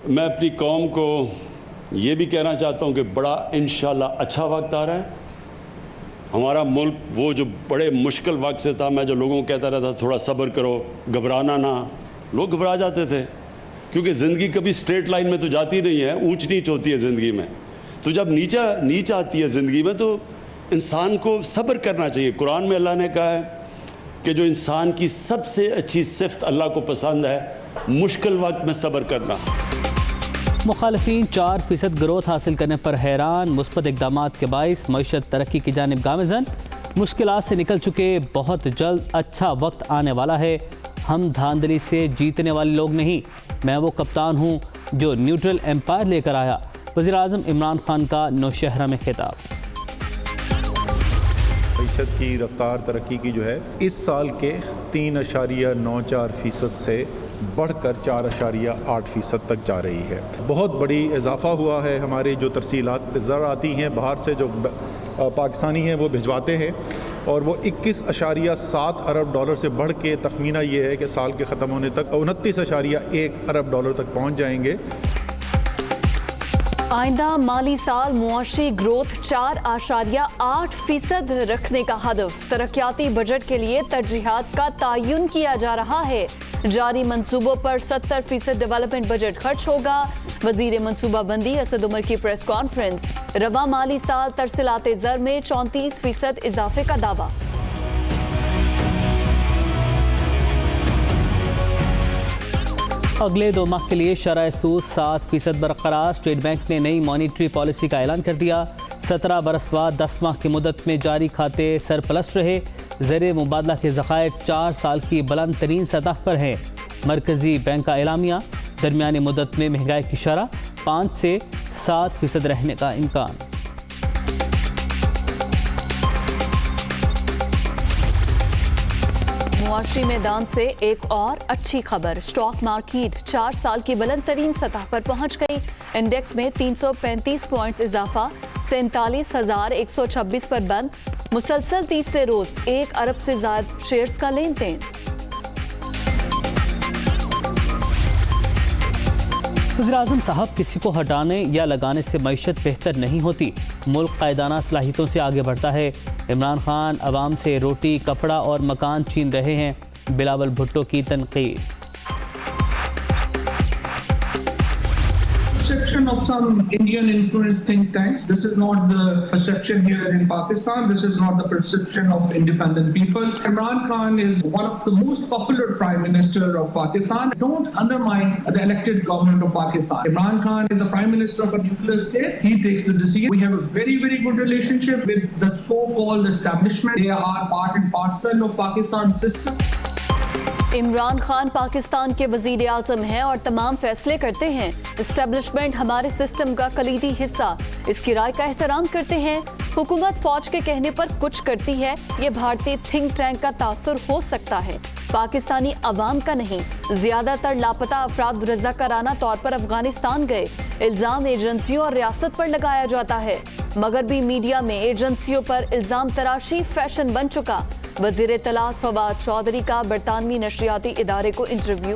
میں اپنی قوم کو یہ بھی کہنا چاہتا ہوں کہ بڑا انشاءاللہ اچھا وقت آ رہا ہے. ہمارا ملک وہ جو بڑے مشکل وقت سے تھا، میں جو لوگوں کو کہتا رہتا تھوڑا صبر کرو، گھبرانا نہ، لوگ گھبرا جاتے تھے کیونکہ زندگی کبھی اسٹریٹ لائن میں تو جاتی نہیں ہے، اونچ نیچ ہوتی ہے زندگی میں. تو جب نیچ آتی ہے زندگی میں تو انسان کو صبر کرنا چاہیے. قرآن میں اللہ نے کہا ہے کہ جو انسان کی سب سے اچھی صفت اللہ کو پسند ہے مشکل وقت میں صبر کرنا. مخالفین 4% گروتھ حاصل کرنے پر حیران. مثبت اقدامات کے باعث معیشت ترقی کی جانب گامزن. مشکلات سے نکل چکے، بہت جلد اچھا وقت آنے والا ہے. ہم دھاندلی سے جیتنے والے لوگ نہیں، میں وہ کپتان ہوں جو نیوٹرل امپائر لے کر آیا. وزیر اعظم عمران خان کا نوشہرہ میں خطاب. معیشت کی رفتار ترقی کی جو ہے اس سال کے 3.94% سے بڑھ کر 4.8% تک جا رہی ہے. بہت بڑی اضافہ ہوا ہے. ہماری جو ترسیلات زر آتی ہیں باہر سے جو پاکستانی ہیں وہ بھجواتے ہیں، اور وہ 21.7 ارب ڈالر سے بڑھ کے تخمینہ یہ ہے کہ سال کے ختم ہونے تک 29.1 ارب ڈالر تک پہنچ جائیں گے. آئندہ مالی سال معاشی گروتھ 4.8% رکھنے کا ہدف. ترقیاتی بجٹ کے لیے ترجیحات کا تعین کیا جا رہا ہے. جاری منصوبوں پر 70% ڈیولپمنٹ بجٹ خرچ ہوگا. وزیر منصوبہ بندی اسد عمر کی پریس کانفرنس. رواں مالی سال ترسیلات زر میں 34% اضافے کا دعویٰ. اگلے 2 ماہ کے لیے شرح سود 7% برقرار. اسٹیٹ بینک نے نئی مانیٹری پالیسی کا اعلان کر دیا. 17 برس بعد 10 ماہ کی مدت میں جاری کھاتے سرپلس رہے. زیر مبادلہ کے ذخائر 4 سال کی بلند ترین سطح پر ہیں. مرکزی بینک کا اعلامیہ. درمیانی مدت میں مہنگائی کی شرح 5 سے 7% رہنے کا امکان. معاشی میدان سے ایک اور اچھی خبر. اسٹاک مارکیٹ 4 سال کی بلند ترین سطح پر پہنچ گئی. انڈیکس میں 335 پوائنٹس اضافہ، 47,126 پر بند. مسلسل تیسرے روز 1 ارب سے زائد شیئرز کا لین دین. وزیراعظم صاحب، کسی کو ہٹانے یا لگانے سے معیشت بہتر نہیں ہوتی، ملک قائدانہ صلاحیتوں سے آگے بڑھتا ہے. عمران خان عوام سے روٹی، کپڑا اور مکان چھین رہے ہیں. بلاول بھٹو کی تنقید. Perception of some Indian influenced think tanks. This is not the perception here in Pakistan. This is not the perception of independent people. Imran Khan is one of the most popular Prime Minister of Pakistan. Don't undermine the elected government of Pakistan. Imran Khan is a Prime Minister of a nuclear state. He takes the decision. We have a very, very good relationship with the so-called establishment. They are part and parcel of Pakistan system. Imran Khan Pakistan کے وزیر اعظم ہیں اور تمام فیصلے کرتے ہیں. Establishment ہمارے system کا کلیدی حصہ، اس کی رائے کا احترام کرتے ہیں. حکومت فوج کے کہنے پر کچھ کرتی ہے، یہ بھارتی تھنک ٹینک کا تاثر ہو سکتا ہے، پاکستانی عوام کا نہیں. زیادہ تر لاپتہ افراد رضاکارانہ طور پر افغانستان گئے. الزام ایجنسیوں اور ریاست پر لگایا جاتا ہے. مغربی میڈیا میں ایجنسیوں پر الزام تراشی فیشن بن چکا. وزیر اطلاعات فواد چودھری کا برطانوی نشریاتی ادارے کو interview.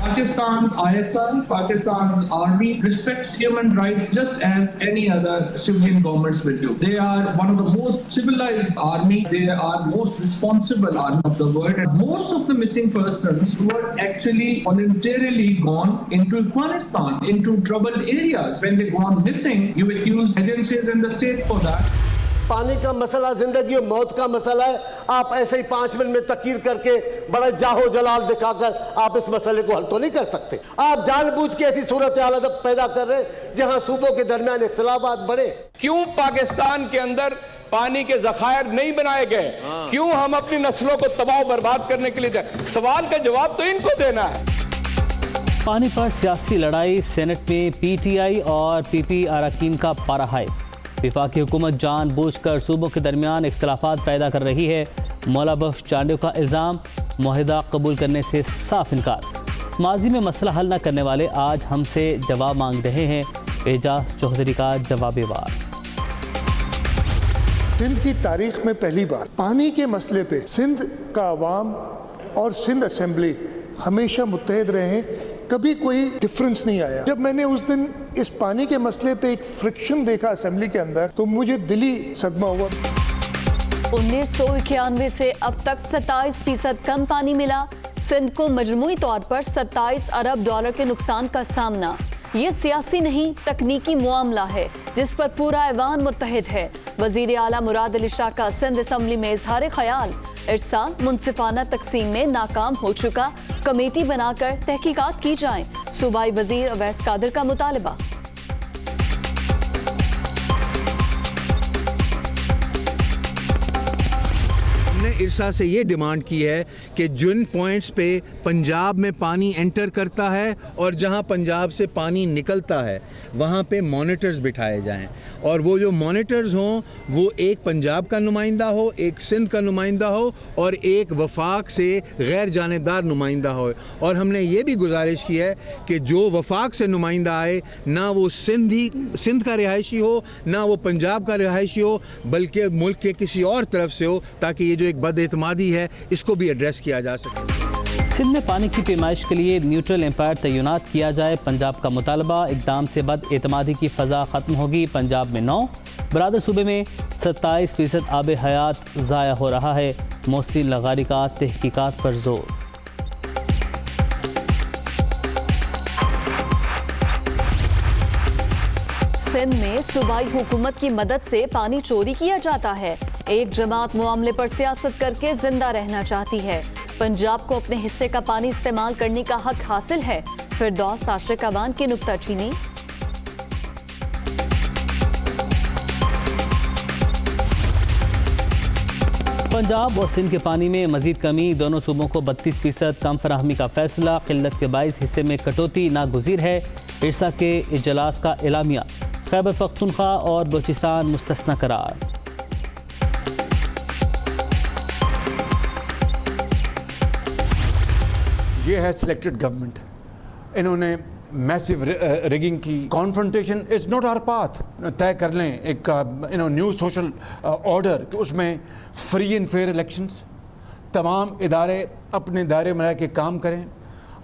Pakistan's ISI, Pakistan's army respects human rights just as any other civilian governments will do. They are one of the most civilized army. They are most responsible army of the world. And most of the missing persons were actually voluntarily gone into Afghanistan, into troubled areas. When they gone missing, you accuse agencies and the state for that. پانی کا مسئلہ زندگی و موت کا مسئلہ ہے. آپ ایسے ہی 5 منٹ میں تقریر کر کے بڑا جاہو جلال دکھا کر آپ اس مسئلے کو حل تو نہیں کر سکتے. آپ جان بوجھ کے ایسی صورتحال پیدا کر رہے ہیں جہاں صوبوں کے درمیان اختلافات بڑھے. کیوں پاکستان کے اندر پانی کے ذخائر نہیں بنائے گئے؟ کیوں ہم اپنی نسلوں کو تباہ و برباد کرنے کے لیے سوال کا جواب تو ان کو دینا ہے. پانی پر سیاسی لڑائی. سینٹ میں پی ٹی آئی اور پی پی اراکین کا پارا ہائی. وفاقی حکومت جان بوجھ کر صوبوں کے درمیان اختلافات پیدا کر رہی ہے. مولا بخش چانڈیو کا الزام، معاہدہ قبول کرنے سے صاف انکار. ماضی میں مسئلہ حل نہ کرنے والے آج ہم سے جواب مانگ رہے ہیں. اعجاز چودھری کا جوابی وار. سندھ کی تاریخ میں پہلی بار پانی کے مسئلے پہ سندھ کا عوام اور سندھ اسمبلی ہمیشہ متحد رہے ہیں، کبھی کوئی ڈفرنس نہیں آیا۔ جب میں نے اس دن اس پانی کے مسئلے پہ ایک فرکشن دیکھا اسمبلی کے اندر تو مجھے دلی صدمہ ہوا۔ 1991 سے اب تک 27% کم پانی ملا، سندھ کو مجموعی طور پر 27 ارب ڈالر کے نقصان کا سامنا۔ یہ سیاسی نہیں تکنیکی معاملہ ہے جس پر پورا ایوان متحد ہے۔ وزیر اعلیٰ مراد علی شاہ کا سندھ اسمبلی میں اظہار خیال، ارسا منصفانہ تقسیم میں ناکام ہو چکا، کمیٹی بنا کر تحقیقات کی جائیں، صوبائی وزیر اویس قادر کا مطالبہ۔ ارسا سے یہ ڈیمانڈ کی ہے کہ جن پوائنٹس پہ پنجاب میں پانی انٹر کرتا ہے اور جہاں پنجاب سے پانی نکلتا ہے وہاں پہ مانیٹرز بٹھائے جائیں، اور وہ جو مانیٹرز ہوں وہ ایک پنجاب کا نمائندہ ہو، ایک سندھ کا نمائندہ ہو اور ایک وفاق سے غیر جانبدار نمائندہ ہو۔ اور ہم نے یہ بھی گزارش کی ہے کہ جو وفاق سے نمائندہ آئے نہ وہ سندھ کا رہائشی ہو نہ وہ پنجاب کا رہائشی ہو، بلکہ ملک کے کسی اور طرف سے ہو، تاکہ یہ جو ایک بد اعتمادی ہے اس کو بھی ایڈریس کیا جا سکے۔ سندھ میں پانی کی پیمائش کے لیے نیوٹرل امپائر تعینات کیا جائے، پنجاب کا مطالبہ، اقدام سے بد اعتمادی کی فضا ختم ہوگی۔ پنجاب میں 9، برادر صوبے میں 27% آب حیات ضائع ہو رہا ہے، محسن لغاری کا تحقیقات پر زور۔ سندھ میں صوبائی حکومت کی مدد سے پانی چوری کیا جاتا ہے، ایک جماعت معاملے پر سیاست کر کے زندہ رہنا چاہتی ہے۔ پنجاب کو اپنے حصے کا پانی استعمال کرنے کا حق حاصل ہے، فردوس عاشق اوان کی نکتہ چینی۔ پنجاب اور سندھ کے پانی میں مزید کمی، دونوں صوبوں کو 32% کم فراہمی کا فیصلہ، قلت کے باعث حصے میں کٹوتی ناگزیر ہے، ارسا کے اجلاس کا اعلامیہ، خیبر پختونخوا اور بلوچستان مستثنی قرار۔ یہ ہے سلیکٹڈ گورنمنٹ، انہوں نے میسیو ریگنگ کی، confrontation is not our path, طے کر لیں ایک نیو سوشل آرڈر کہ اس میں فری اینڈ فیئر الیکشنز، تمام ادارے اپنے دائرے میں رہ کے کام کریں،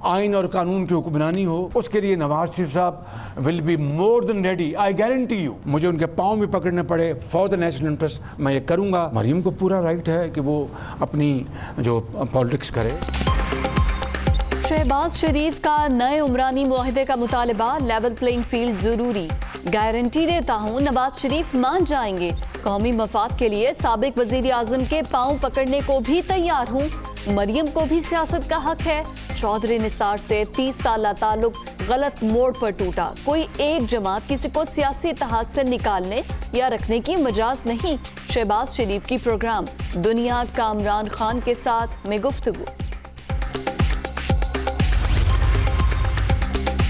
آئین اور قانون کی حکمرانی ہو، اس کے لیے نواز شریف صاحب will be more than ready, I guarantee you. مجھے ان کے پاؤں بھی پکڑنے پڑے فار دا نیشنل انٹرسٹ، میں یہ کروں گا۔ مریم کو پورا رائٹ ہے کہ وہ اپنی جو پالیٹکس کرے۔ شہباز شریف کا نئے عمرانی معاہدے کا مطالبہ، لیول پلینگ فیلڈ ضروری، گارنٹی دیتا ہوں نواز شریف مان جائیں گے، قومی مفاد کے لیے سابق وزیر اعظم کے پاؤں پکڑنے کو بھی تیار ہوں، مریم کو بھی سیاست کا حق ہے، چودھری نثار سے 30 سالہ تعلق غلط موڑ پر ٹوٹا، کوئی ایک جماعت کسی کو سیاسی اتحاد سے نکالنے یا رکھنے کی مجاز نہیں، شہباز شریف کی پروگرام دنیا کا عمران خان کے ساتھ میں گفتگو۔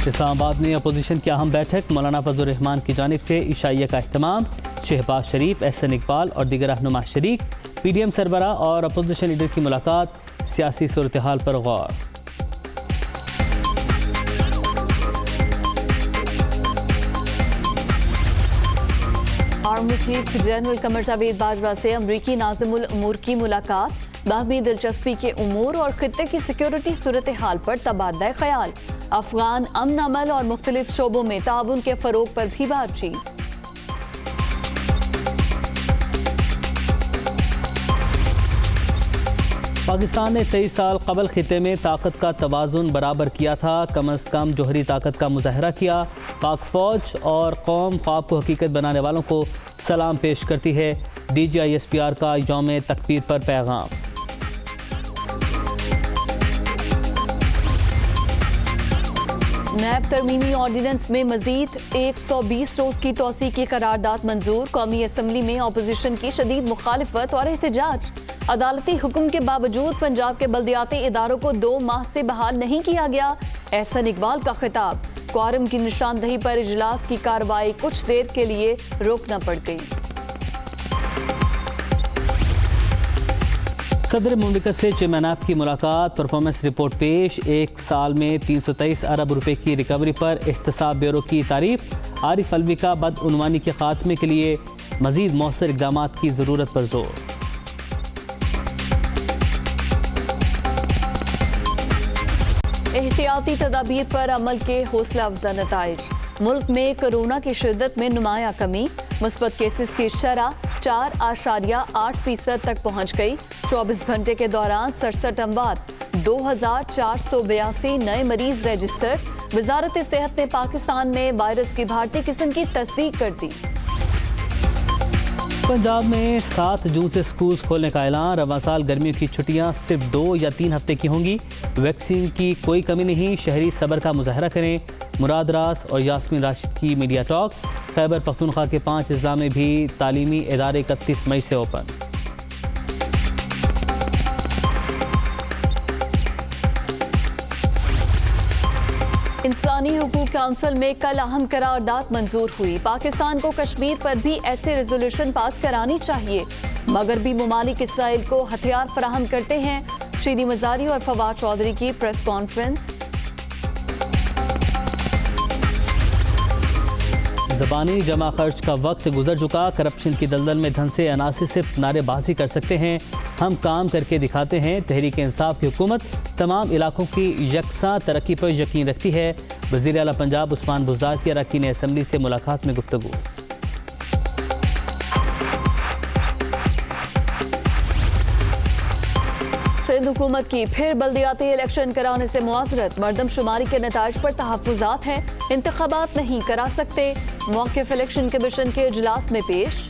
اسلام آباد میں اپوزیشن کی اہم بیٹھک، مولانا فضل الرحمان کی جانب سے عشائیہ کا اہتمام، شہباز شریف، احسن اقبال اور دیگر رہنما شریک، پی ڈی ایم سربراہ اور اپوزیشن لیڈر کی ملاقات، سیاسی صورتحال پر غور۔ Army chief general Qamar Javed Bajwa سے امریکی ناظم الامور کی ملاقات، باہمی دلچسپی کے امور اور خطے کی سیکیورٹی صورتحال پر تبادلہ خیال، افغان امن عمل اور مختلف شعبوں میں تعاون کے فروغ پر بھی بات چیت۔ پاکستان نے 23 سال قبل خطے میں طاقت کا توازن برابر کیا تھا، کم از کم جوہری طاقت کا مظاہرہ کیا، پاک فوج اور قوم خواب کو حقیقت بنانے والوں کو سلام پیش کرتی ہے، D G I S P R کا یوم تکبیر پر پیغام۔ نیب ترمیمی آرڈیننس میں مزید 120 روز کی توسیع کی قرارداد منظور، قومی اسمبلی میں اپوزیشن کی شدید مخالفت اور احتجاج، عدالتی حکم کے باوجود پنجاب کے بلدیاتی اداروں کو 2 ماہ سے بحال نہیں کیا گیا، احسن اقبال کا خطاب، کوارم کی نشاندہی پر اجلاس کی کارروائی کچھ دیر کے لیے روکنا پڑ گئی۔ صدر مملکت سے چیئرمین ایپ کی ملاقات، پرفارمنس رپورٹ پیش، 1 سال میں 323 ارب روپے کی ریکوری پر احتساب بیورو کی تعریف، عارف علوی کا بدعنوانی کے خاتمے کے لیے مزید مؤثر اقدامات کی ضرورت پر زور۔ احتیاطی تدابیر پر عمل کے حوصلہ افزا نتائج۔ ملک میں کورونا کی شدت میں نمایاں کمی، مثبت کیسز کی شرح 4.8% تک پہنچ گئی۔ 24 گھنٹے کے دوران 67 اموات، 2482 نئے مریض رجسٹر۔ وزارت صحت نے پاکستان میں وائرس کی بھارتی قسم کی تصدیق کر دی۔ پنجاب میں 7 جون سے سکولز کھولنے کا اعلان۔ رواں سال گرمیوں کی چھٹیاں صرف 2 یا 3 ہفتے کی ہوں گی۔ ویکسین کی کوئی کمی نہیں، شہری صبر کا مظاہرہ کریں۔ مراد راس اور یاسمین راشد کی میڈیا ٹاک۔ خیبر پختونخوا کے 5 اضلاع میں بھی تعلیمی ادارے 31 مئی سے اوپن۔ انسانی حقوق کونسل میں کل اہم قرارداد منظور ہوئی۔ پاکستان کو کشمیر پر بھی ایسے ریزولوشن پاس کرانی چاہیے۔ مغربی ممالک اسرائیل کو ہتھیار فراہم کرتے ہیں۔ شیریں مزاری اور فواد چودھری کی پریس کانفرنس۔ زبانی جمع خرچ کا وقت گزر چکا۔ کرپشن کی دلدل میں دھنسے عناصر صرف نعرے بازی کر سکتے ہیں، ہم کام کر کے دکھاتے ہیں۔ تحریک انصاف کی حکومت تمام علاقوں کی یکساں ترقی پر یقین رکھتی ہے۔ وزیر اعلیٰ پنجاب عثمان بزدار کی اراکین اسمبلی سے ملاقات میں گفتگو۔ سندھ حکومت کی پھر بلدیاتی الیکشن کرانے سے معذرت۔ مردم شماری کے نتائج پر تحفظات ہیں، انتخابات نہیں کرا سکتے۔ موقف الیکشن کمیشن کے اجلاس میں پیش۔